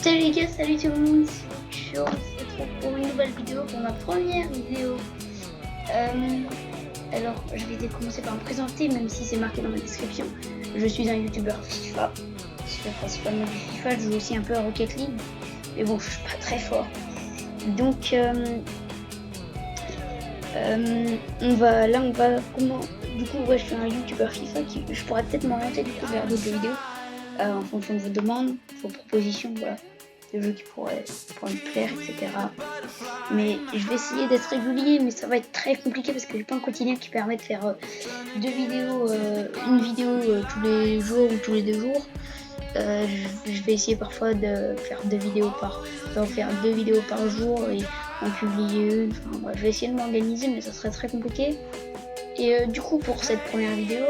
Salut les gars, salut tout le monde, c'est Lucio, on se retrouve pour une nouvelle vidéo, pour ma première vidéo. Alors je vais commencer par me présenter, même si c'est marqué dans ma description. Je suis un youtubeur FIFA, je fais principalement du FIFA, je joue aussi un peu à Rocket League, mais bon je suis pas très fort. Donc du coup ouais, je suis un youtubeur FIFA je pourrais peut-être m'orienter du coup vers d'autres jeux vidéo en fonction de vos demandes, vos propositions, voilà, de jeux qui pourraient me plaire, etc. Mais je vais essayer d'être régulier, mais ça va être très compliqué parce que j'ai pas un quotidien qui permet de faire une vidéo tous les jours ou tous les 2 jours. Je vais essayer parfois de faire 2 vidéos par jour et en publier une. Enfin, ouais, je vais essayer de m'organiser, mais ça serait très compliqué. Et du coup, pour cette première vidéo,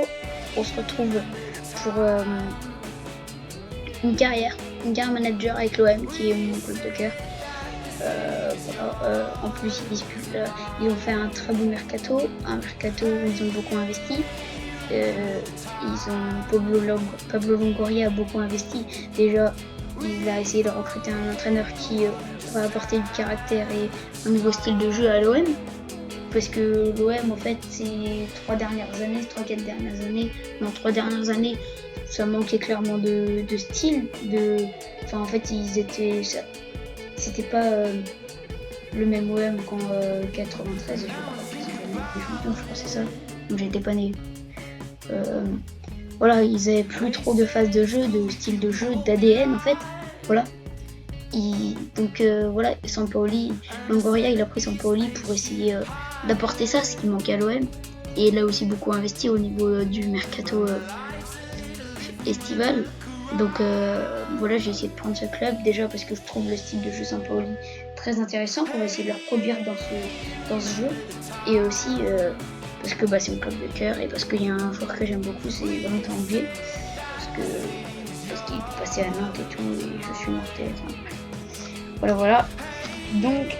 on se retrouve pour une carrière manager avec l'OM, qui est mon club de cœur. En plus, ils ont fait un très beau mercato, où ils ont beaucoup investi. Pablo Longoria a beaucoup investi. Déjà, il a essayé de recruter un entraîneur qui va apporter du caractère et un nouveau style de jeu à l'OM. Parce que l'OM, en fait, ces 3 dernières années, ça manquait clairement de style. Enfin, en fait, c'était pas le même OM qu'en 93, je crois que c'est ça. Donc j'étais pas né. Voilà, ils avaient plus trop de phases de jeu, de style de jeu, d'ADN en fait. Voilà. Voilà, Sampaoli, Longoria, il a pris Sampaoli pour essayer d'apporter ça, ce qui manquait à l'OM. Et il a aussi beaucoup investi au niveau du mercato estival. Donc voilà, j'ai essayé de prendre ce club déjà parce que je trouve le style de jeu Sampaoli très intéressant, qu'on va essayer de le reproduire dans ce jeu. Et aussi parce que c'est mon club de cœur et parce qu'il y a un joueur que j'aime beaucoup, c'est Valentin Anglais. Parce qu'il est passé à Nantes et tout, et je suis nantais. Enfin, voilà. Donc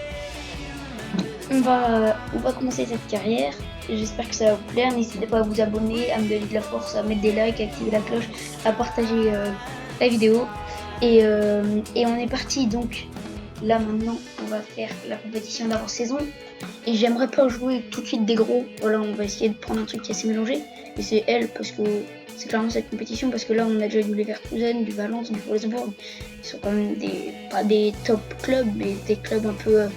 on va commencer cette carrière. J'espère que ça va vous plaire. N'hésitez pas à vous abonner, à me donner de la force, à mettre des likes, à activer la cloche, à partager la vidéo. Et on est parti. Donc là maintenant, on va faire la compétition d'avant-saison. Et j'aimerais pas jouer tout de suite des gros. Voilà, on va essayer de prendre un truc qui est assez mélangé. Et c'est elle parce que c'est clairement cette compétition, parce que là on a déjà du Leverkusen, du Valence, du Wolfsburg. Ils sont quand même pas des top clubs, mais des clubs un peu...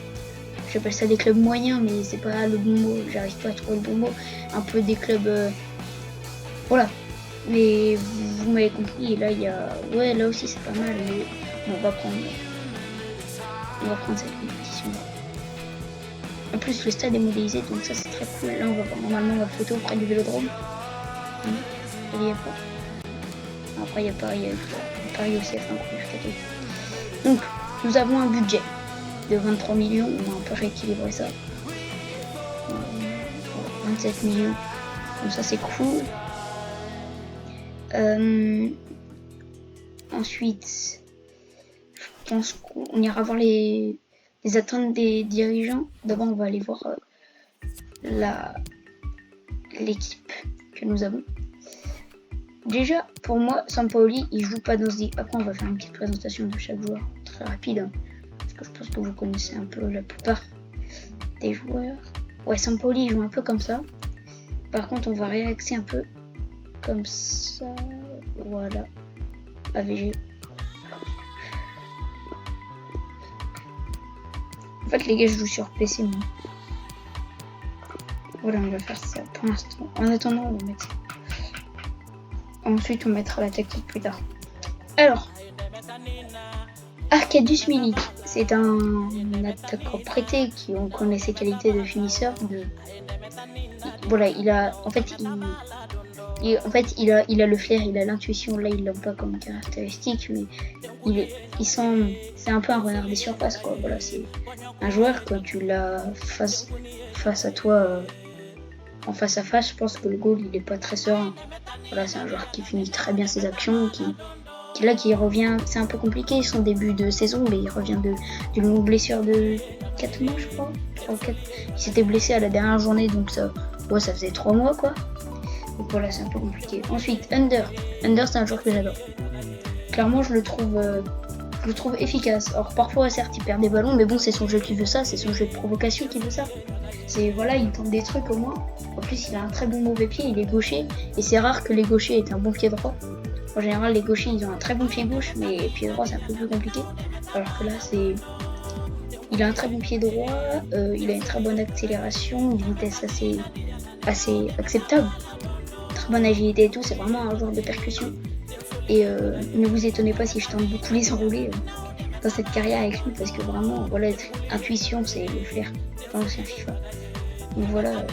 j'appelle ça des clubs moyens, mais c'est pas le bon mot, j'arrive pas à trouver le bon mot. Un peu des clubs... voilà. Mais vous m'avez compris, et là il y a... ouais, là aussi c'est pas mal, mais on va prendre cette compétition là. En plus le stade est modélisé, donc ça c'est très cool. Là on va voir normalement la photo près du Vélodrome. Il y a pas. Après il y a Paris aussi a fait un gros mercato. Donc nous avons un budget de 23 millions, on va un peu rééquilibrer ça. 27 millions, donc ça c'est cool. Ensuite, je pense qu'on ira voir les attentes des dirigeants. D'abord on va aller voir l'équipe que nous avons. Déjà, pour moi, Sampaoli, il joue pas dans ce deal. Après, on va faire une petite présentation de chaque joueur, très rapide, hein, parce que je pense que vous connaissez un peu la plupart des joueurs. Ouais, Sampaoli, il joue un peu comme ça. Par contre, on va réaxer un peu comme ça. Voilà. AVG. En fait, les gars, je joue sur PC, moi. Voilà, on va faire ça pour l'instant. En attendant, on va mettre ça. Ensuite, on mettra la tactique plus tard. Alors, Arkadiusz Milik, c'est un attaquant prêté on connaît ses qualités de finisseur. Voilà, il a le flair, il a l'intuition. Là, il l'a pas comme caractéristique, mais c'est un peu un renard des surfaces, quoi. Voilà, c'est un joueur quand tu l'as face à toi. En face à face, je pense que le goal il est pas très serein. Voilà, c'est un joueur qui finit très bien ses actions, qui revient. C'est un peu compliqué son début de saison, mais il revient d'une longue blessure de 4 mois, je crois. Il s'était blessé à la dernière journée, donc ça faisait 3 mois quoi. Donc voilà, c'est un peu compliqué. Ensuite, Under, c'est un joueur que j'adore. Clairement, je le trouve je le trouve efficace. Alors parfois certes il perd des ballons, mais bon c'est son jeu qui veut ça, c'est son jeu de provocation qui veut ça. C'est voilà, il tente des trucs au moins. En plus il a un très bon mauvais pied, il est gaucher, et c'est rare que les gauchers aient un bon pied droit. En général les gauchers ils ont un très bon pied gauche, mais pied droit c'est un peu plus compliqué. Alors que là c'est... Il a un très bon pied droit, il a une très bonne accélération, une vitesse assez acceptable. Très bonne agilité et tout, c'est vraiment un joueur de percussion. Et ne vous étonnez pas si je tente beaucoup les enrouler dans cette carrière avec lui, parce que vraiment, voilà, intuition, c'est le flair dans l'ancien FIFA. Donc voilà,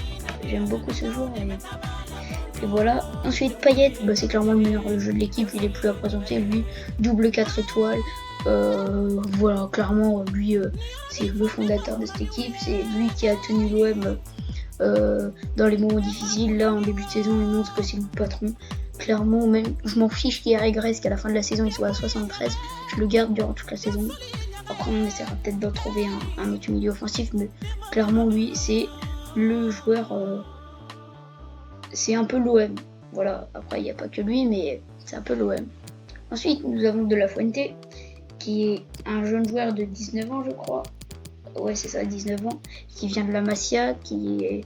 j'aime beaucoup ce joueur. Et voilà. Ensuite, Payet, bah, c'est clairement le meilleur jeu de l'équipe, il est plus à présenter, lui, double 4 étoiles. Voilà, clairement, lui, c'est le fondateur de cette équipe, c'est lui qui a tenu l'OM dans les moments difficiles. Là, en début de saison, il montre que c'est le patron. Clairement, même, je m'en fiche qu'il régresse, qu'à la fin de la saison il soit à 73, je le garde durant toute la saison. Après on essaiera peut-être d'en trouver un autre milieu offensif, mais clairement lui c'est le joueur, c'est un peu l'OM. Voilà, après il n'y a pas que lui, mais c'est un peu l'OM. Ensuite nous avons De La Fuente, qui est un jeune joueur de 19 ans je crois. Ouais c'est ça, 19 ans, qui vient de la Masia, qui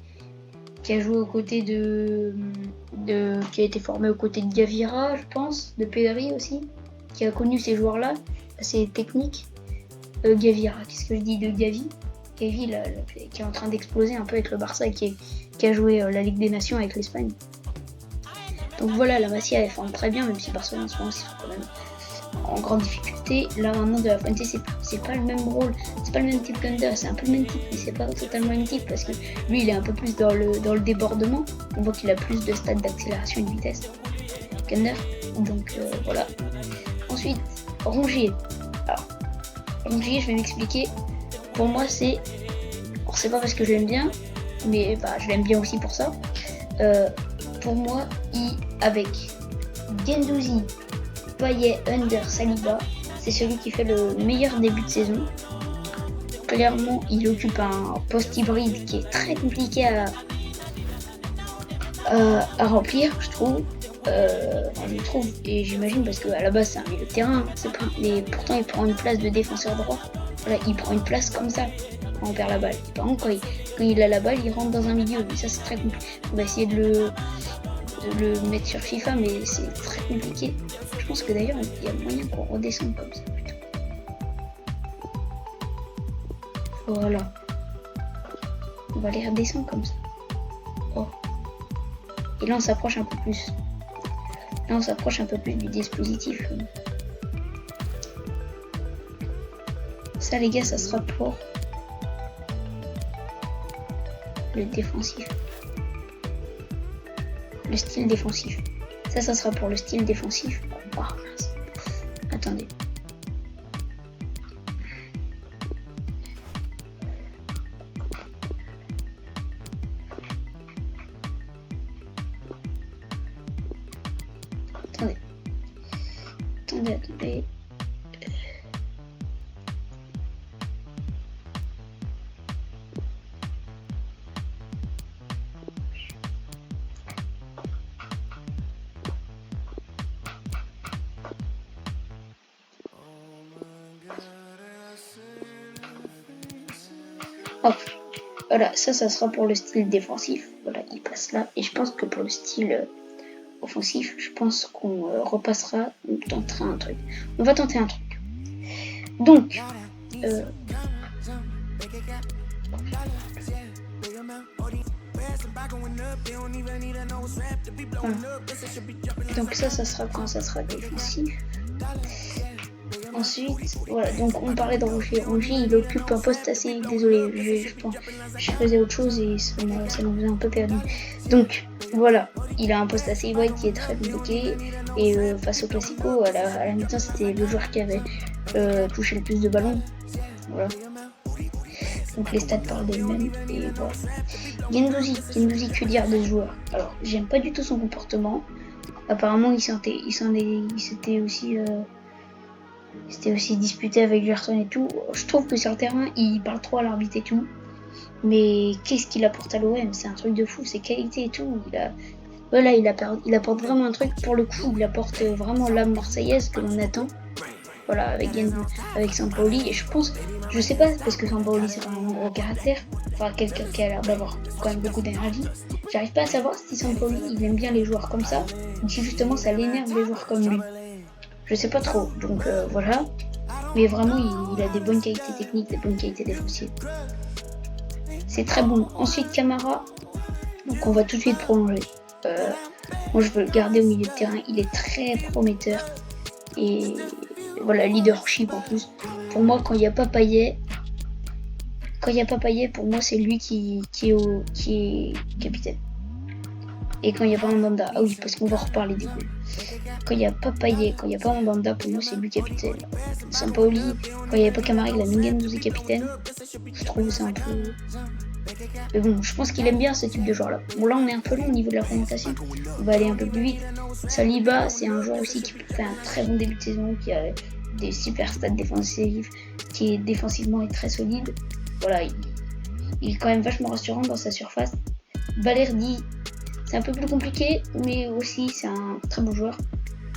a joué aux côtés qui a été formé aux côtés de Gavira, je pense, de Pedri aussi, qui a connu ces joueurs-là, assez techniques. Gavira, qu'est-ce que je dis de Gavi là, qui est en train d'exploser un peu avec le Barça et qui a joué la Ligue des Nations avec l'Espagne. Donc voilà, la Masia elle forme très bien, même si Barcelone en ce moment ils sont quand même en grande difficulté. Là maintenant De La Fuente c'est pas le même rôle, c'est pas le même type qu'Under, c'est un peu le même type mais c'est pas totalement le même type parce que lui il est un peu plus dans le débordement, on voit qu'il a plus de stades d'accélération et de vitesse qu'Under, donc voilà. Ensuite Rongier, alors Rongier je vais m'expliquer, pour moi c'est pas parce que je l'aime bien, mais bah, je l'aime bien aussi pour ça. Pour moi avec Guendouzi, Payet, Under, Saliba, c'est celui qui fait le meilleur début de saison. Clairement, il occupe un poste hybride qui est très compliqué à remplir, je trouve. Et j'imagine parce qu'à la base c'est un milieu de terrain, mais pourtant il prend une place de défenseur droit. Voilà, il prend une place comme ça quand on perd la balle. Par contre, quand il a la balle, il rentre dans un milieu. Mais ça c'est très compliqué. On va essayer de le mettre sur FIFA, mais c'est très compliqué. Je pense que d'ailleurs il y a moyen qu'on redescende comme ça plutôt. Voilà. On va les redescendre comme ça. Oh. Et là on s'approche un peu plus. Là on s'approche un peu plus du dispositif. Ça les gars, ça sera pour le défensif. Le style défensif. Ça sera pour le style défensif. Oh, mince. Attendez. Attendez. Hop, voilà, ça sera pour le style défensif. Voilà, il passe là. Et je pense que pour le style offensif, je pense qu'on repassera, on tentera un truc. On va tenter un truc. Donc, donc ça sera quand ça sera défensif. Ensuite, voilà, donc on parlait de Rongier. Rongier, il occupe un poste assez... Désolé, je pense je faisais autre chose et ça nous faisait un peu perdu. Donc, voilà, il a un poste assez hybride qui est très compliqué. Et face au Classico, à la mi-temps, c'était le joueur qui avait touché le plus de ballons. Voilà. Donc les stats parlent d'elles-mêmes. Et voilà. Guendouzi, que dire de ce joueur? Alors, j'aime pas du tout son comportement. Apparemment, il s'était aussi disputé avec Gerson et tout. Je trouve que sur le terrain, il parle trop à l'arbitre et tout. Mais qu'est-ce qu'il apporte à l'OM? C'est un truc de fou, ses qualités et tout. Il apporte vraiment un truc. Pour le coup, il apporte vraiment l'âme marseillaise que l'on attend. voilà, avec Sampaoli. Et je sais pas, parce que Sampaoli c'est un gros caractère, enfin quelqu'un qui a l'air d'avoir quand même beaucoup d'énergie. J'arrive pas à savoir si Sampaoli il aime bien les joueurs comme ça, ou si justement ça l'énerve les joueurs comme lui. Je sais pas trop, donc voilà. Mais vraiment, il a des bonnes qualités techniques, des bonnes qualités défensives. C'est très bon. Ensuite, Camara. Donc on va tout de suite prolonger. Moi, je veux le garder au milieu de terrain. Il est très prometteur. Et voilà, leadership en plus. Pour moi, quand il n'y a pas Payet, pour moi, c'est lui qui est capitaine. Et quand il n'y a pas Mandanda, ah oui, parce qu'on va reparler des goals. Quand il n'y a pas Payet, quand il n'y a pas Mandanda, pour moi, c'est lui capitaine. Sampaoli, quand il n'y a pas Camara, il a Minguendouzi capitaine. Je trouve que c'est un peu... Mais bon, je pense qu'il aime bien ce type de joueur là. Bon, là on est un peu long au niveau de la présentation, on va aller un peu plus vite. Saliba, c'est un joueur aussi qui fait un très bon début de saison, qui a des super stats défensifs, qui est défensivement est très solide. Voilà, il est quand même vachement rassurant dans sa surface. Balerdi, c'est un peu plus compliqué, mais aussi c'est un très bon joueur.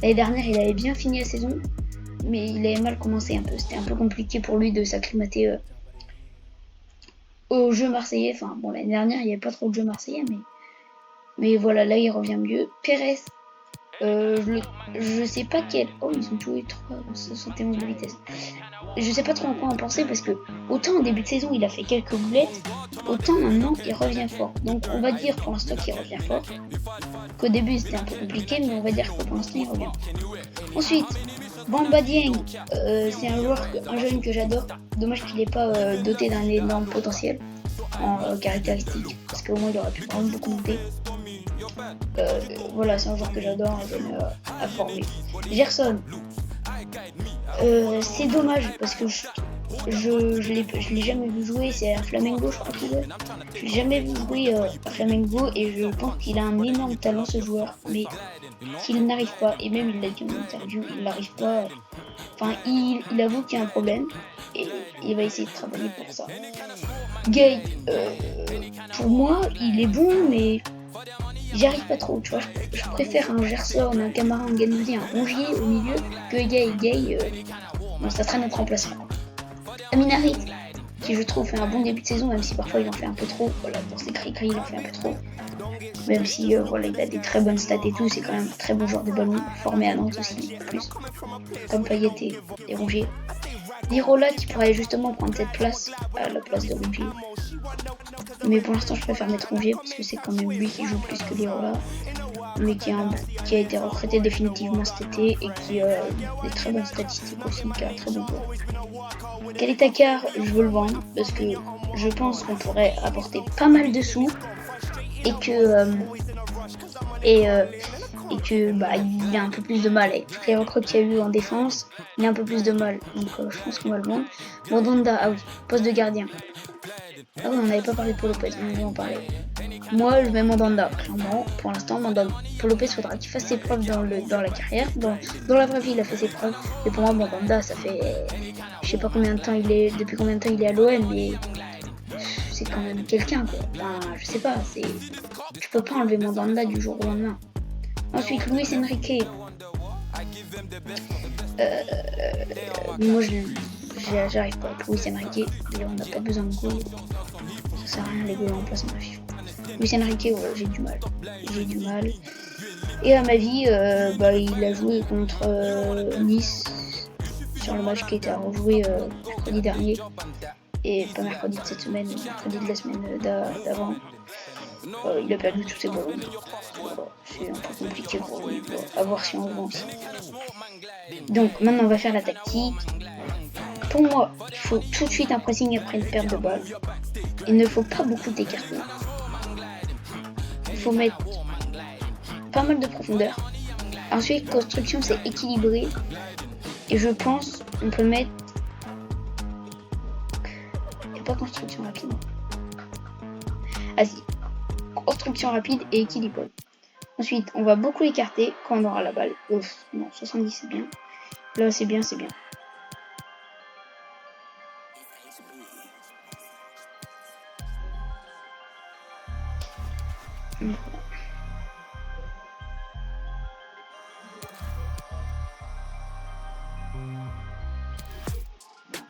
L'année dernière, il avait bien fini la saison, mais il avait mal commencé un peu. C'était un peu compliqué pour lui de s'acclimater au jeu marseillais. Enfin, bon, l'année dernière, il n'y avait pas trop de jeu marseillais, mais voilà, là, il revient mieux. Pérez, je sais pas quel... Oh, ils ont tous les 371 de vitesse. Je sais pas trop en quoi en penser, parce que autant en début de saison, il a fait quelques boulettes, autant maintenant, il revient fort. Donc, on va dire pour l'instant qu'il revient fort. Qu'au début, c'était un peu compliqué, mais on va dire que pour l'instant, il revient. Ensuite, Bamba Dieng, c'est un jeune que j'adore. Dommage qu'il n'est pas doté d'un énorme potentiel en caractéristiques, parce qu'au moins il aurait pu vraiment beaucoup monter. Voilà, c'est un joueur que j'adore, un jeune à former. Gerson, c'est dommage parce que je l'ai jamais vu jouer, c'est à Flamengo, je crois qu'il est. Je l'ai jamais vu jouer à Flamengo et je pense qu'il a un énorme talent ce joueur, mais qu'il n'arrive pas, et même il l'a dit en interview, il n'arrive pas. Enfin, il avoue qu'il y a un problème et il va essayer de travailler pour ça. Gay, pour moi, il est bon, mais j'y arrive pas trop, tu vois. Je préfère un Gerson, un Camara, un Gendouzi, un Rongier au milieu que Gay. Bon, ça sera notre remplaçant. Amin Harit, qui je trouve fait un bon début de saison, même si parfois il en fait un peu trop. Voilà, pour ses cris, il en fait un peu trop. Même si voilà, il a des très bonnes stats et tout, c'est quand même un très bon joueur de ballon, formé à Nantes aussi, en plus. Comme Payet et Rongier. Lirola qui pourrait justement prendre cette place à la place de Rongier. Mais pour l'instant, je préfère mettre Rongier parce que c'est quand même lui qui joue plus que Lirola. Mais qui a été recruté définitivement cet été et qui a des très bonnes statistiques aussi, qui a un très bon joueur. Kalitakar, je veux le vendre parce que je pense qu'on pourrait apporter pas mal de sous et que bah, il a un peu plus de mal avec toutes les recrues qu'il y a eu en défense, il a un peu plus de mal, donc je pense qu'on va le vendre. Mandanda, ah oui, poste de gardien. Ah oui, on n'avait pas parlé de Paul Lopez, on va en parler. Moi, je mets Mandanda, clairement. Pour l'instant, Paul Lopez, faudra qu'il fasse ses preuves dans la carrière. Dans la vraie vie, il a fait ses preuves. Mais pour moi, Mandanda, ça fait... Je sais pas combien de temps depuis combien de temps il est à l'OM, mais... C'est quand même quelqu'un, quoi. Enfin, je sais pas, je peux pas enlever Mandanda du jour au lendemain. Ensuite, Luis Enrique. Moi, j'arrive pas. Luis Enrique, on n'a pas besoin de goût. Ça sert à rien les goûts en place en FIFA. Luis Enrique, ouais, j'ai du mal. Et à ma vie, il a joué contre Nice sur le match qui était à rejouer mercredi dernier. Et pas mercredi de cette semaine, mercredi de la semaine d'avant. Il a perdu tous ses ballons. C'est un peu compliqué pour lui, à voir si on le vend aussi. Donc maintenant on va faire la tactique. Pour moi, il faut tout de suite un pressing après une perte de balle. Il ne faut pas beaucoup d'écarter. Il faut mettre pas mal de profondeur. Ensuite, construction, c'est équilibré. Et je pense on peut mettre... Et pas construction rapide. Ah si. Construction rapide et équilibré. Ensuite, on va beaucoup écarter quand on aura la balle. Non, 70 c'est bien. Là, c'est bien.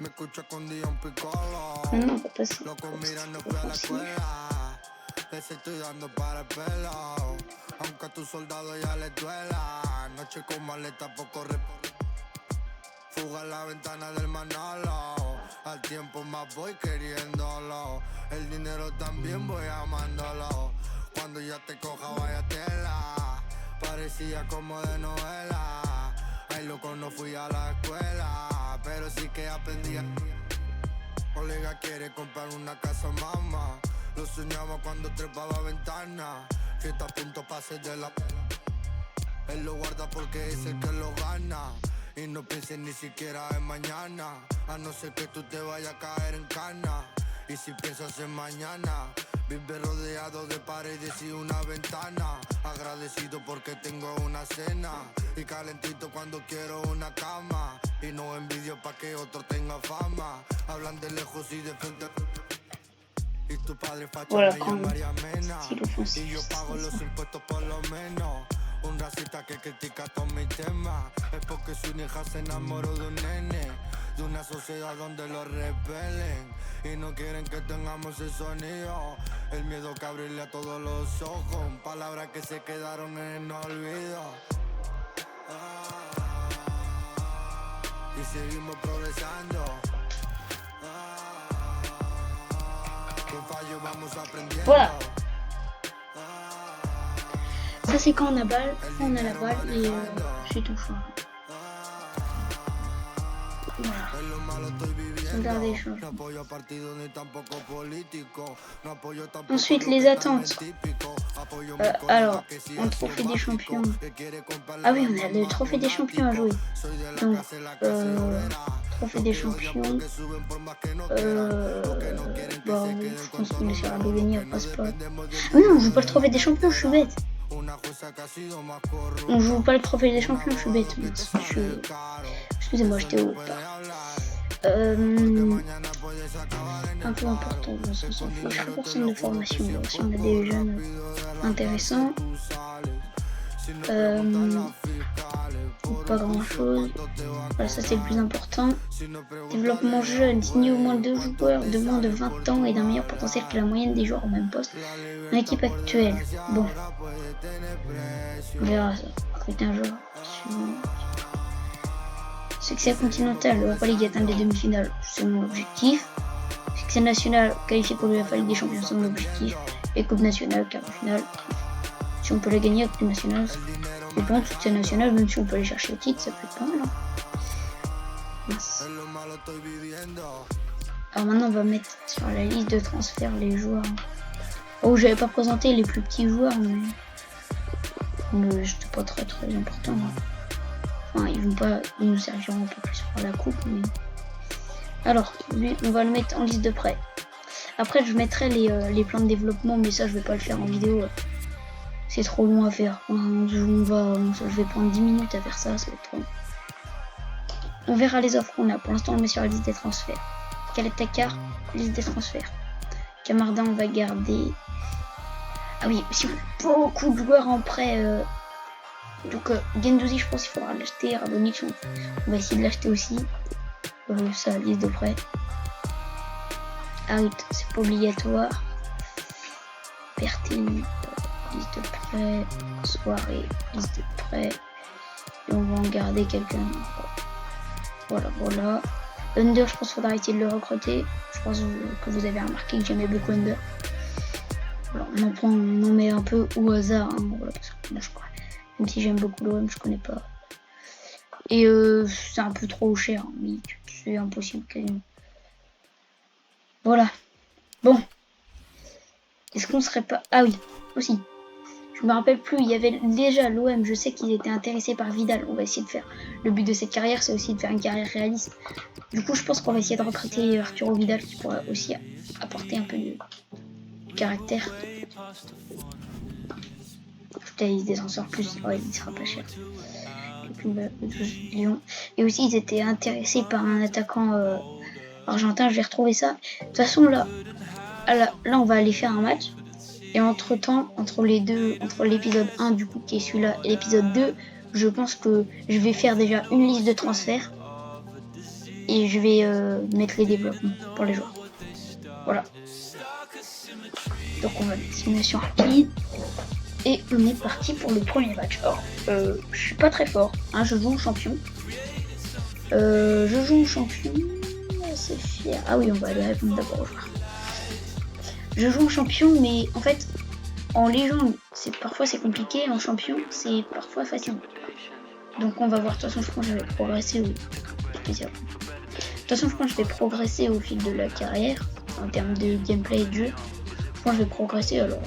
Maintenant, on va passer offensive. Les estoy dando para el pelo. Aunque a tu soldado ya le duela. Noche con maleta poco fuga en la ventana del Manolo. Al tiempo más voy queriéndolo. El dinero también voy amándolo. Cuando ya te coja vaya tela. Parecía como de novela. Ay loco no fui a la escuela. Pero sí que aprendí. Colega quiere comprar una casa mamá. Lo soñaba cuando trepaba ventana. Fiesta a punto pase de la. Él lo guarda porque es el que lo gana. Y no pienses ni siquiera en mañana. A no ser que tú te vayas a caer en cana. Y si piensas en mañana, vive rodeado de paredes y una ventana. Agradecido porque tengo una cena. Y calentito cuando quiero una cama. Y no envidio pa' que otro tenga fama. Hablan de lejos y de frente. Y tu padre Voilà, facha María Mena. style offensif. Y yo pago los impuestos por lo menos. Un racista que critica todos mis temas. Es porque su hija se enamoró de un nene. De una sociedad donde lo repelen. Y no quieren que tengamos el sonido. El miedo que abrirle a todos los ojos. Palabras que se quedaron en el olvido. Y seguimos progresando. Voilà. Ça c'est quand on a balle, on a la balle et c'est tout change. Voilà. Regardez, change. Ensuite les attentes. Alors, un trophée des champions. Ah oui, on a le trophée des champions à jouer. Donc, trophée des champions. Bah, je pense qu'on essaiera de gagner, on passe pas. Ah non, on joue pas le trophée des champions, je suis bête. On joue pas le trophée des champions, je suis bête. Excusez-moi, j'étais au un peu important, on s'en fout. Je suis personne de formation, si on a des jeunes intéressants. Pas grand chose. Voilà, ça c'est le plus important. Développement jeune, signé au moins 2 joueurs de moins de 20 ans et d'un meilleur potentiel que la moyenne des joueurs au même poste dans l'équipe actuelle. Bon, on verra ça. Recruter un joueur. Succès continental, l'Europa League atteint les demi-finales, c'est mon objectif. Succès national, qualifié pour l'UEFA Ligue des Champions, c'est mon objectif. Et Coupe nationale, quart de finale. Si on peut la gagner à Coupe nationale, c'est bon, succès national, même si on peut aller chercher le titre, ça peut être pas mal. Mince. Alors maintenant, on va mettre sur la liste de transferts les joueurs. Oh, j'avais pas présenté les plus petits joueurs, mais c'était pas très important. Enfin, ils nous serviront un peu plus pour la coupe. Mais... Alors, lui, on va le mettre en liste de prêt. Après, je mettrai les plans de développement, mais ça, je vais pas le faire en vidéo. C'est trop long à faire. Je vais prendre 10 minutes à faire ça, ça va être trop long. On verra les offres qu'on a. Pour l'instant, on le met sur la liste des transferts. Khaled Takar, liste des transferts. Kamardin, on va garder. Ah oui, si on a beaucoup de joueurs en prêt. Donc Guendouzi, je pense qu'il faudra l'acheter. Radonjic, on va essayer de l'acheter aussi. Ça, liste de prêt. Out, c'est pas obligatoire. Pertine, liste de prêt. Soirée, liste de prêt. Et on va en garder quelqu'un. Voilà. Under, je pense qu'il faudra essayer de le recruter. Je pense que vous avez remarqué que j'aimais beaucoup Under. Voilà, on en met un peu au hasard. Hein, voilà, parce que là, je crois. Même si j'aime beaucoup l'OM, je connais pas. Et c'est un peu trop cher, hein, mais c'est impossible quasiment. Voilà. Bon. Est-ce qu'on serait pas... Ah oui, aussi. Je me rappelle plus, il y avait déjà l'OM, je sais qu'ils étaient intéressés par Vidal. On va essayer de faire... Le but de cette carrière, c'est aussi de faire une carrière réaliste. Du coup, je pense qu'on va essayer de recruter Arturo Vidal, qui pourra aussi apporter un peu de caractère. Des défenseurs plus, ouais, il sera pas cher. Et aussi ils étaient intéressés par un attaquant argentin, je vais retrouver ça. De toute façon là on va aller faire un match. Et entre temps, entre l'épisode 1 du coup qui est celui-là et l'épisode 2, je pense que je vais faire déjà une liste de transferts. et je vais mettre les développements pour les joueurs. Voilà. Donc on va mettre simulation rapide. Et on est parti pour le premier match. Alors, je suis pas très fort, hein, je joue au champion. C'est fier. Ah oui, on va aller répondre d'abord aux joueurs. Je joue en champion, mais en fait, en légende, parfois c'est compliqué, en champion, c'est parfois facile. Donc on va voir. De toute façon, je pense que je vais progresser. De toute façon, je pense que je vais progresser au fil de la carrière en termes de gameplay et de jeu. Je pense que je vais progresser. Alors.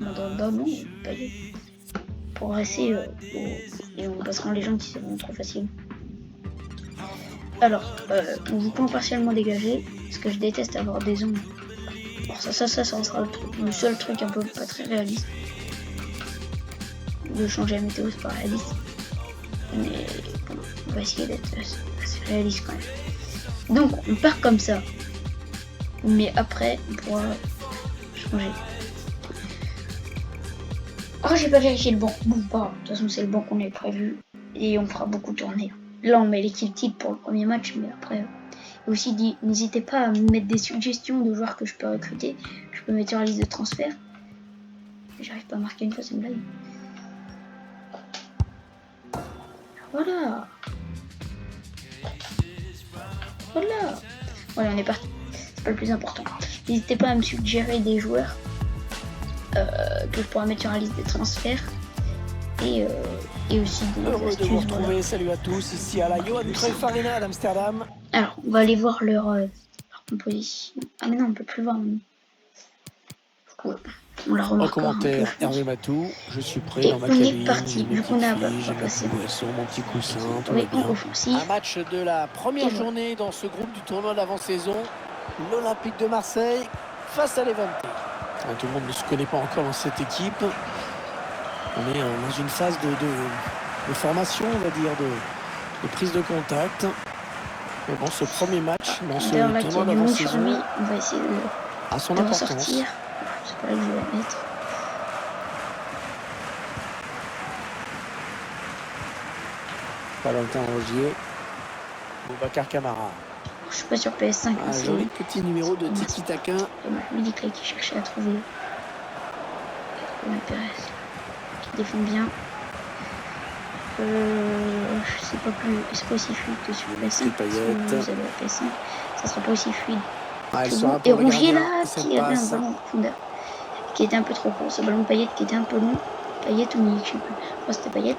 Non, pas du progresser et on passera en légende si c'est vraiment trop facile. Alors, on vous prend partiellement dégagé, parce que je déteste avoir des ondes. Alors ça sera le seul truc un peu pas très réaliste. De changer la météo, c'est pas réaliste. Mais bon, on va essayer d'être assez réaliste quand même. Donc, on part comme ça. Mais après, on pourra changer. Oh, j'ai pas vérifié le banc. Bon, pas. De toute façon, c'est le banc qu'on avait prévu. Et on fera beaucoup tourner. Là, on met l'équipe type pour le premier match, mais après. Aussi, n'hésitez pas à me mettre des suggestions de joueurs que je peux recruter. Je peux mettre sur la liste de transfert. J'arrive pas à marquer une fois, c'est une blague. Voilà. Voilà, on est parti. C'est pas le plus important. N'hésitez pas à me suggérer des joueurs que je pourrais mettre sur la liste des transferts. Et aussi des Heureux astuces. De vous retrouver. Voilà. Salut à tous, ici à la Johan Cruyff Arena d'Amsterdam. Alors, on va aller voir leur composition. Ah mais non, on peut plus voir. Ouais. On la remarque. En commentaire, Hervé Matou, je suis prêt et dans ma on cabine. est parti, vu qu'on a pas passé. Sur mon petit coussin, tout Oui, va bien. offensif. Un match de la première journée dans ce groupe du tournoi d'avant-saison. L'Olympique de Marseille face à l'Eventé. Tout le monde ne se connaît pas encore dans cette équipe. On est dans une phase de formation, on va dire, de prise de contact. Mais bon, ce premier match dans ce tournoi d'avant-saison on va essayer a son de importance. ressortir. C'est pas là que je vais la mettre. Valentin Rogier, Boubacar Camara. Je suis pas sur PS5. Un joli petit numéro de Tiki Taka. Midi Clay qui cherchait à trouver. Pérez qui défend bien. C'est pas aussi fluide que sur le PS5. Si vous avez la PS5, ça sera pas aussi fluide. Et Rougier là, qui avait un ballon en profondeur, qui était un peu trop court. Ce ballon de Payet qui était un peu long. Payet ou Milik, je sais plus. Je crois que c'était Payet.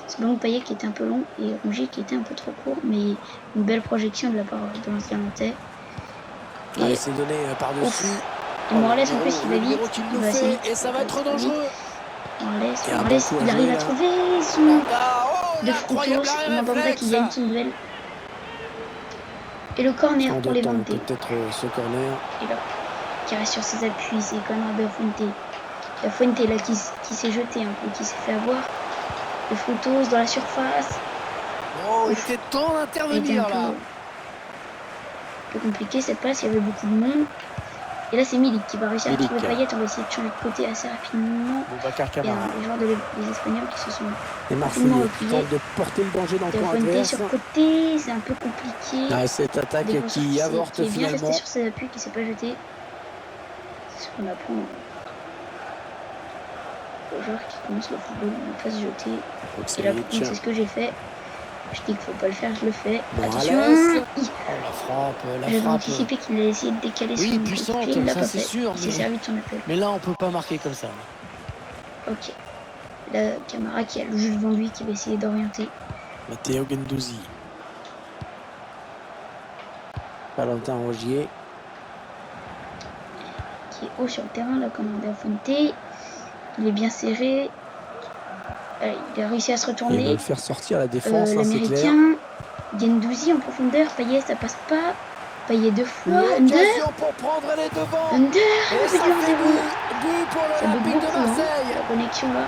Ce ballon de Payet qui était un peu long et Rougier qui était un peu trop court, mais une belle projection de la part de l'ancien Nantais. Et c'est donné par-dessus. Et Morales en plus il va vite, il va assez vite. Et ça va être dangereux. Morales, il arrive à trouver son de Frutos, et Mandanda qui gagne son duel. Et le corner pour les Levante. Peut-être ce corner. Et là, qui reste sur ses appuis, c'est Conrad de Fuente. La Fuente là qui s'est jeté un peu, qui s'est fait avoir. Le Frutos dans la surface. Oh, il était temps d'intervenir là. Un peu compliqué cette passe, il y avait beaucoup de monde. Et là c'est Milik qui va réussir à trouver Payet, on va essayer de changer de côté assez rapidement. Boubacar Camara. Et les joueurs des Espagnols qui se sont les Marseillais qui tentent de porter le danger dans le camp adverse. Sur côté, c'est un peu compliqué. Cette attaque qui avorte qui est bien finalement. resté sur ses appuis, qui s'est pas jeté. C'est ce qu'on apprend aux joueurs qui commencent le football, ne pas se jeter. Et là c'est ce que j'ai fait. Je dis qu'il faut pas le faire, je le fais. Attention. La frappe. J'avais anticipé qu'il allait essayer de décaler son puissant, il l'a ça pas c'est fait. sûr. Il s'est servi de son appel. Mais là on peut pas marquer comme ça. Ok. Là, Camara qui a le jeu devant lui qui va essayer d'orienter. Matteo Guendouzi. Valentin Rogier. Qui est haut sur le terrain, là, comme on a Fuente. Il est bien serré. Il a réussi à se retourner. Il veut le faire sortir à la défense, l'américain. Guendouzi en profondeur. Payet, ça passe pas. Payet deux fois. Under. Pour prendre les devants. Under. Et ça fait but pour l'Olympique de Marseille. La connexion là.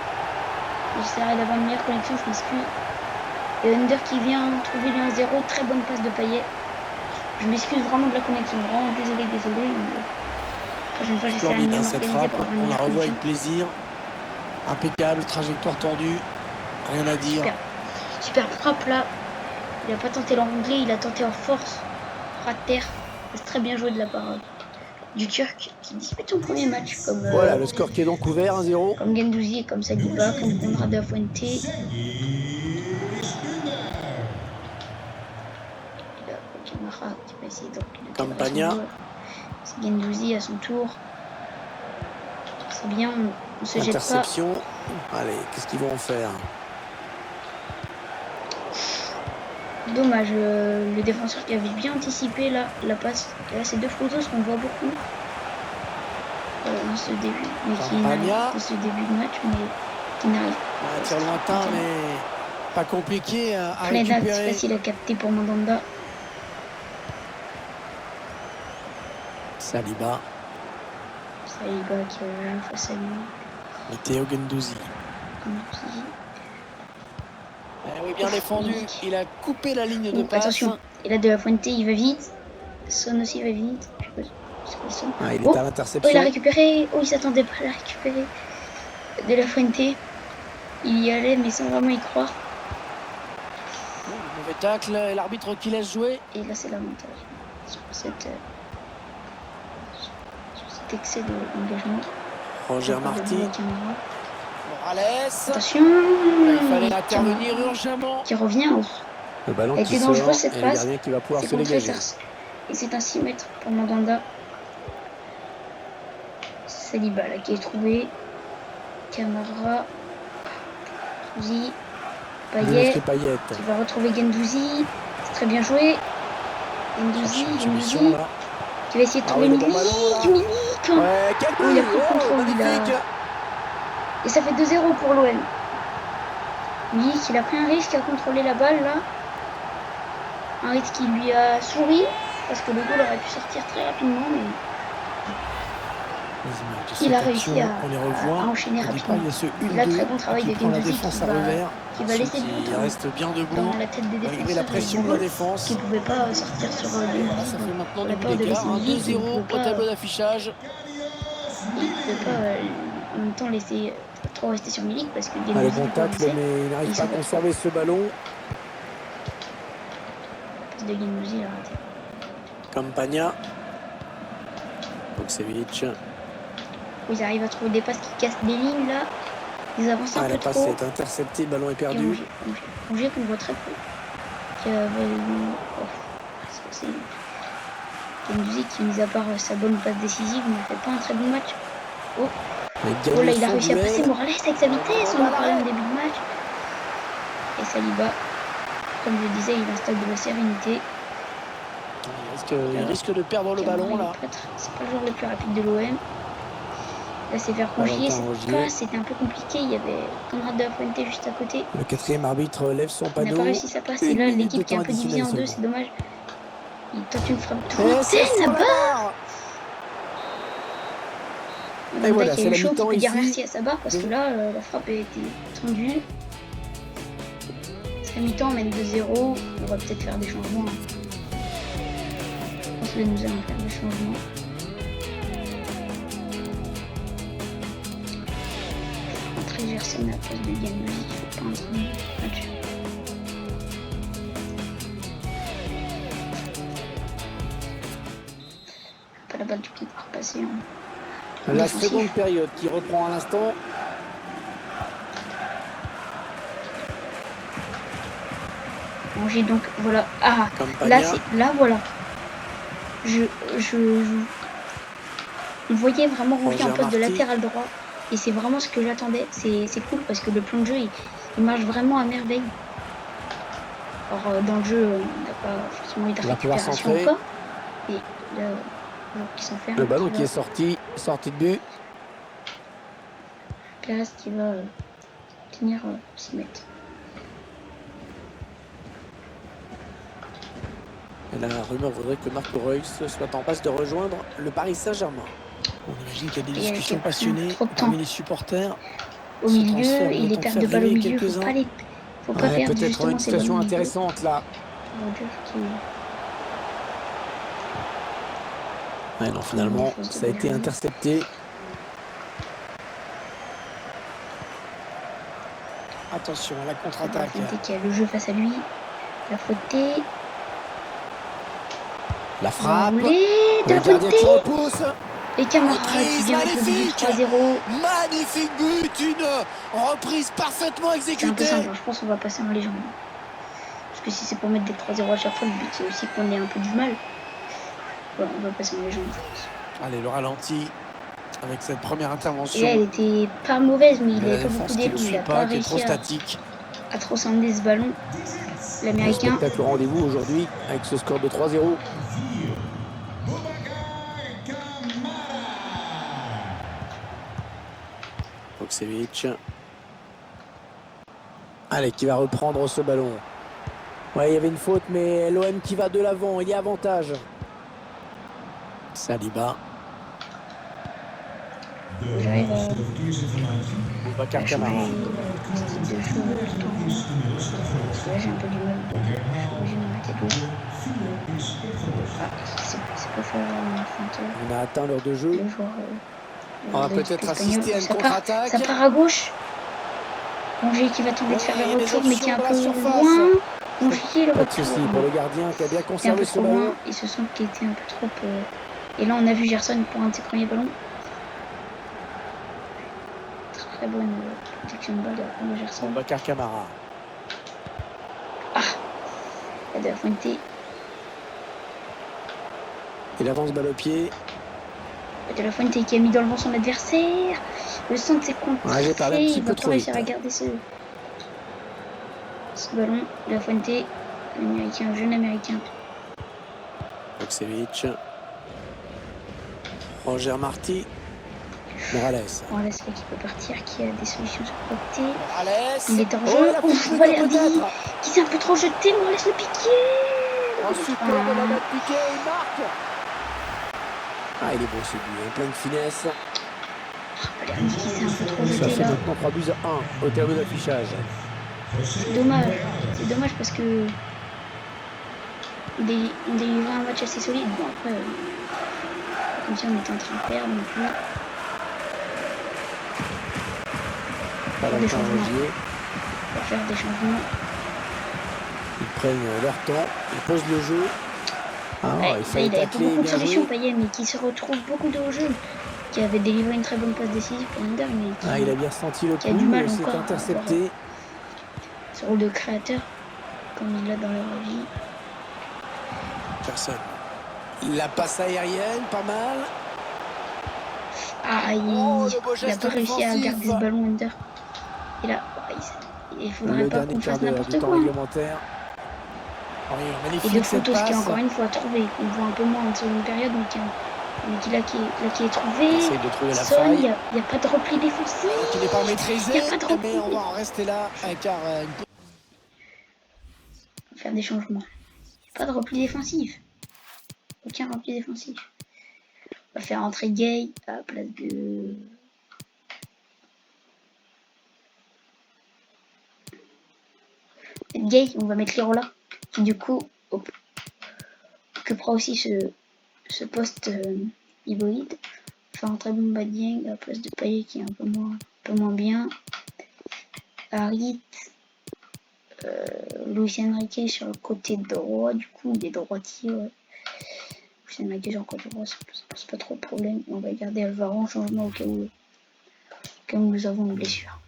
J'essaierai d'avoir une meilleure connexion, je m'excuse. Et Under qui vient trouver le 1-0. Très bonne passe de Payet. Je m'excuse vraiment de la connexion. Vraiment désolé. La prochaine fois, j'essaierai de mieux m'organiser pour avoir une on la meilleure revoit connexion. avec plaisir. Impeccable, trajectoire tendue. Rien à dire. Super. Super frappe là. Il n'a pas tenté l'anglais, il a tenté en force. Ras de terre. C'est très bien joué de la part du Turc qui dispute son premier match Voilà, le score qui est donc ouvert, 1-0. comme Guendouzi et comme Saliba, comme Konrad de la Fuente. Il a Camara qui va essayer de Campagna. C'est Guendouzi à son tour. C'est bien, on se jette pas. Interception. Allez, qu'est-ce qu'ils vont en faire? Dommage, le défenseur qui avait bien anticipé là, la passe. Et là, c'est deux photos qu'on voit beaucoup dans ce début, mais qui dans ce début de match, mais qui n'arrive pas. Un tir lointain, mais pas compliqué à Frenat, récupérer. c'est facile à capter pour Mandanda. Saliba. Saliba qui revient face à lui. Matteo Guendouzi. Oui, bien défendu. Il a coupé la ligne de passe. Attention, et là de la Fuente, il va vite. Son aussi va vite. Il est à l'interception. Il a récupéré. Oh, il s'attendait pas à la récupérer. De la Fuente. Il y allait, mais sans vraiment y croire. Mauvais tacle, et l'arbitre qui laisse jouer. Et là, c'est l'avantage sur cet excès d'engagement. Roger Marti. Morales. Attention. Il fallait intervenir urgemment. Qui revient. Le ballon qui sort cette et passe. le gardien qui va pouvoir se dégager. Et c'est un 6 mètres pour Mandanda. Saliba là qui est trouvé. Camara. Guendouzi. Payet. Qui va retrouver Guendouzi. C'est très bien joué. Guendouzi. Qui va essayer de trouver Milik. Milik. Il a pris le contrôle. Et ça fait 2-0 pour l'OM. Milik, il a pris un risque à contrôler la balle là. Un risque qui lui a souri. Parce que le goal aurait pu sortir très rapidement. Mais il a réussi à enchaîner rapidement. Il a très bon travail de Guendouzi qui va laisser le but reste bien debout dans la tête des défenseurs. La pression de la défense. Qui ne pouvait pas sortir sur Guendouzi. Ça fait maintenant la peur de laisser 2-0 au tableau d'affichage. Il ne peut pas en même temps laisser trop rester sur Milik parce que le bon tacle, mais il n'arrive pas à conserver ce ballon. De Guendouzi, il a raté. Campagna. Boksevic. Ils arrivent à trouver des passes qui cassent des lignes là. Ils avancent un peu trop. La passe est interceptée, le ballon est perdu. Angers qu'on voit très peu. C'est Guendouzi qui, mis à part sa bonne passe décisive, ne fait pas un très bon match. Oh là, il a réussi à passer Morales avec sa vitesse. On en parlait au début de match. Et Saliba, comme je le disais, il installe de la sérénité. Il risque de perdre le ballon là. C'est pas le joueur le plus rapide de l'OM. Là, c'est vers Rongier. C'était un peu compliqué. Il y avait Konrad de la Fuente juste à côté. Le quatrième arbitre lève son panneau. Il n'a pas réussi sa passe. Et là, l'équipe qui est un peu divisée en deux, c'est dommage. Il tente une frappe de là-bas. Et voilà, c'est la mi-temps ici. On peut dire merci à Sabah parce que là, la frappe a été tendue. C'est la mi-temps, on mène 2-0. On va peut-être faire des changements. Je pense que nous allons faire des changements. Entrer Gerson à la place de Guendouzi qui fait pas un très bon match. Pas la balle du coup pour passer en la seconde période qui reprend à l'instant. Angers donc voilà. Ah là voilà. On voyait vraiment Rongier en poste de latéral droit et c'est vraiment ce que j'attendais. C'est cool parce que le plan de jeu il marche vraiment à merveille. Alors dans le jeu on n'a pas forcément eu de récupération encore. Et là, qui s'enferme. Le ballon qui est sorti de but. Pérez qui va tenir 6 mètres. Et la rumeur voudrait que Marco Reus soit en passe de rejoindre le Paris Saint-Germain. On imagine qu'il y a des discussions passionnées parmi les supporters. Au milieu, et les pertes de balles au milieu, faut pas perdre peut-être une situation intéressante là. Ouais, non, finalement, ça a été intercepté. Attention à la contre-attaque. Fuente qui a le jeu face à lui. La Fuente. La frappe. De la gardien qui Fuente. repousse. Et Camara Reprise qui vient avec le but magnifique. 3-0. Magnifique but. Une reprise parfaitement C'est un peu exécutée. simple, hein. Je pense qu'on va passer en légende. Parce que si c'est pour mettre des 3-0 à chaque fois, le but c'est aussi qu'on ait un peu du mal. Voilà, on va passer en légende, je pense. Allez, le ralenti avec cette première Et intervention. là, elle était pas mauvaise, mais il La avait pas défense beaucoup qui d'aide. ne Il suit a pas pas, qui est trop réussi statique. à trop s'emmener ce ballon. Le L'américain. spectacle au rendez-vous aujourd'hui avec ce score de 3-0. Vukcevic. Allez, qui va reprendre ce ballon. Ouais, il y avait une faute, mais l'OM qui va de l'avant, il y a avantage. Saliba. J'arrive à Boubacar changer Kamara. le style de jeu tout le temps. Parce que là, j'ai un peu du mal. Je suis obligé de m'arrêter de jouer. Ah, c'est pas favorable, Fuente. On a atteint l'heure de jeu. Le joueur. On va de peut-être l'équipe assister à une espagnole. contre-attaque. Ça part à gauche. Angers qui va tenter de faire Ouais, il y a le des retour, mais qui est un options peu dans la surface. loin. Angers, le Pas de souci retour. pour le gardien qui a bien C'est un conservé peu ce trop ballon. loin. Ils se sentent qu'il était un peu trop. Et là, on a vu Gerson pour un de ses premiers ballons. Très bonne protection de balle de la part de Gerson. Boubacar Kamara. La de la Fuente. Il avance balle au pied. De la Fuente qui a mis dans le vent son adversaire. Le centre s'est contré. Ouais, j'ai parlé un petit Il peu va trop pas réussir à vite. garder ce ballon. De la Fuente, l'américain, un jeune américain. Vukcevic. Roger Marti. Morales. Voilà, c'est là qui peut partir, qui a des solutions sur le côté. Morales. Il est en Oh, jeu. la Ouf, faute Valerdi peut-être. qui s'est un peu trop jeté. Morales le piqué. Ensuite, Ah. de la balle piquée, il marque. Ah, il est beau ce but, plein de finesse. Valerdi qui s'est un peu trop Ça jeté fait là. maintenant 3 buts à 1 au terme de l'affichage. C'est dommage. C'est dommage parce que on délivrait un match assez solide. Bon après, comme si on était en train de perdre non plus. Valentin Rosier. On va faire des changements. Ils prennent leur temps, ils posent le jeu. Ah, Ouais, il là, fallait il avait pas tacler, beaucoup de bien solutions, joué. Payet, mais qui se retrouve beaucoup de jeu, qui avait délivré une très bonne passe décisive pour Under, mais qui, Ah, il a bien senti le qui a du coup, mal c'est encore à intercepté. ce rôle de créateur, comme il l'a dans leur vie. Personne. La passe aérienne, pas mal. Ah, Oh, le beau il a geste pas réussi à défensif. garder ce ballon Under. Et là, il faudrait Le pas dernier qu'on quart fasse d'heure n'importe du temps quoi. Hein. réglementaire. Oh, Et magnifique de cette Santos qui passe. encore une fois trouvé, qu'on voit un peu moins en seconde période, mais qui est trouvé. Il essaye de trouver la Son, faille. il n'y a pas de repli défensif. Qui n'est pas maîtrisé, Il y a pas de repli. mais on va en rester là car On va faire des changements. Pas de repli défensif. Aucun repli défensif. On va faire entrer Gay à la place de... Gay, on va mettre Lirola, qui du coup occupera aussi ce poste hybride. On va faire entrer Boumba Dieng à la place de Payet qui est un peu moins bien. Harit, Luis Enrique sur le côté droit, du coup il est droitier. Ouais. Luis Enrique sur le côté droit, ça pose pas trop de problème. Et on va garder Alvaro en changement au cas où nous avons une blessure.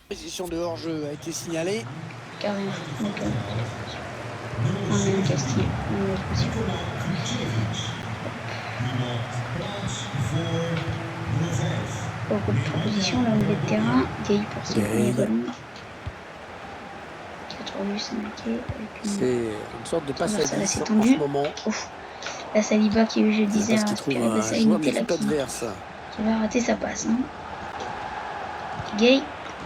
position de hors-jeu a été signalée. Carrément. Donc, on a un Castille. On est possible. Beaucoup de propositions là au milieu de terrain. Gay pour ses premiers ballons. Qui a trouvé Luis Enrique avec une... C'est une sorte de passe à Ça, là, 10 c'est en tendu. ce moment. Ouf. La Saliba qui, je disais, Parce a qu'il trouve inspiré de un sa joueur de unité là l'équipe qui adverse. va rater sa passe. Hein. Gay.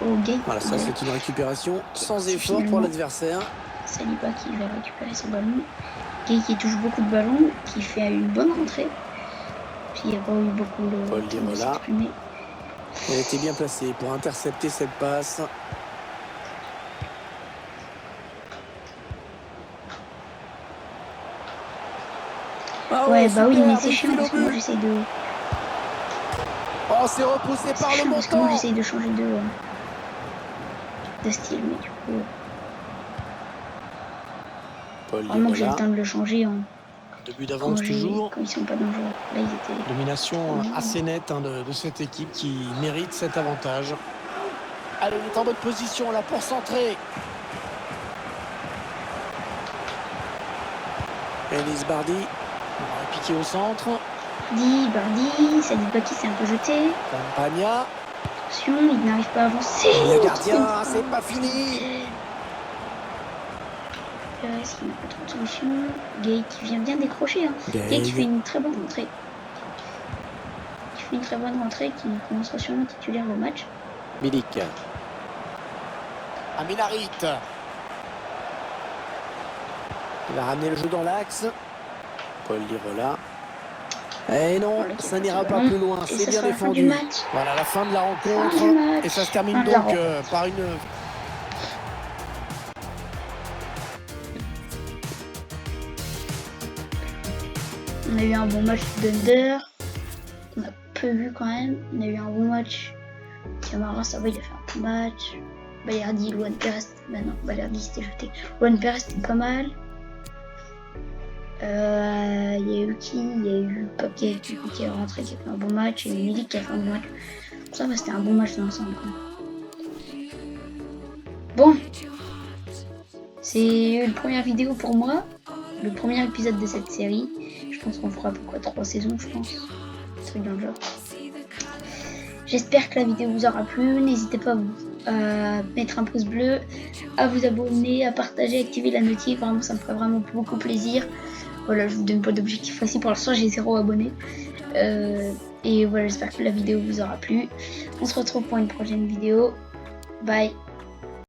Oh, Gay. Voilà, ça Gay. c'est une récupération sans C'est effort pour finalement- l'adversaire. Saliba qui va récupérer ses ballons. Gay qui touche beaucoup de ballons, qui fait une bonne rentrée. Puis il n'y a pas eu beaucoup de Paul temps de Lirola. s'exprimer. Elle était bien placée pour intercepter cette passe. Ah Ouais, bah oui, super, mais c'est bel chiant fil au parce que moi but. j'essaie de. Oh, Oh, c'est repoussé par le chiant, parce que moi montant. j'essaye de changer de style, mais du coup, Paul vraiment que j'ai le Lirola, temps de le changer début d'avance toujours. quand ils sont pas dangereux. Là, ils étaient. Domination assez nette de cette équipe qui mérite cet avantage. Allez, il est en bonne position là pour centrer. Enis Bardi, on va piquer au centre. Bardi, ça dit pas qui s'est un peu jeté. Campagna. Attention, il n'arrive pas à avancer. Le gardien, c'est pas fini. Est-ce qu'il n'y a pas trop de solution? Gay qui vient bien décrocher. Hein. Gay qui fait une très bonne rentrée. Qui commencera sûrement titulaire le match. Milik. Aminarit. Il va ramener le jeu dans l'axe. Paul Lirola. Et non, ça n'ira pas plus loin. C'est bien défendu. Voilà la fin de la rencontre. Et ça se termine donc par une... On a eu un bon match d'Under. On a peu vu quand même. On a eu un bon match. Camara, ça va, il a fait un bon match. Balerdi, Luan Perez. Bah non, Balerdi s'était jeté. Luan Perez, c'était pas mal. Il y a eu qui? Il y a eu Paquet qui est rentré, qui a fait un bon match. Il y a eu Milik qui a fait un bon match. Ça va, c'était un bon match dans l'ensemble. Bon. C'est une première vidéo pour moi. Le premier épisode de cette série. Je pense qu'on fera pourquoi 3 saisons, je pense. Un truc dans le genre. J'espère que la vidéo vous aura plu. N'hésitez pas à mettre un pouce bleu, à vous abonner, à partager, à activer la notif. Vraiment, ça me ferait vraiment beaucoup plaisir. Voilà, je vous donne pas d'objectif aussi. Pour l'instant, j'ai 0 abonnés. Et voilà, j'espère que la vidéo vous aura plu. On se retrouve pour une prochaine vidéo. Bye.